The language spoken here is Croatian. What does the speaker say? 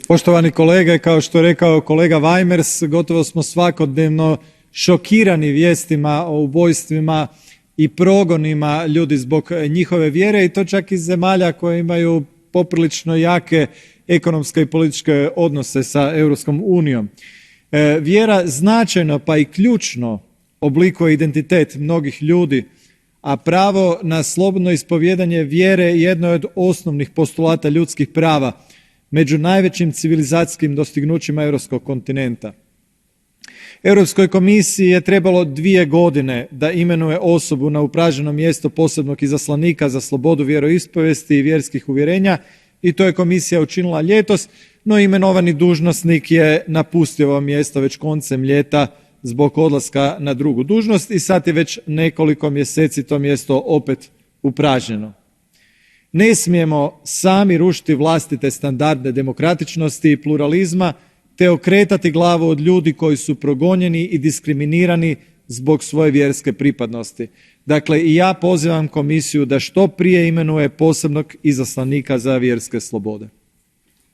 Poštovani kolege, kao što je rekao kolega Weimers, gotovo smo svakodnevno šokirani vijestima o ubojstvima i progonima ljudi zbog njihove vjere i to čak iz zemalja koje imaju poprilično jake ekonomske i političke odnose sa Europskom unijom. Vjera značajno pa i ključno oblikuje identitet mnogih ljudi, a pravo na slobodno ispovijedanje vjere jedno je od osnovnih postulata ljudskih prava među najvećim civilizacijskim dostignućima europskog kontinenta. Europskoj komisiji je trebalo 2 godine da imenuje osobu na upražnjeno mjesto posebnog izaslanika za slobodu vjeroispovijesti i vjerskih uvjerenja i to je komisija učinila ljetos, no imenovani dužnosnik je napustio ovo mjesto već koncem ljeta zbog odlaska na drugu dužnost i sad je već nekoliko mjeseci to mjesto opet upražnjeno. Ne smijemo sami rušiti vlastite standarde demokratičnosti i pluralizma te okretati glavu od ljudi koji su progonjeni i diskriminirani zbog svoje vjerske pripadnosti. Dakle, i ja pozivam komisiju da što prije imenuje posebnog izaslanika za vjerske slobode.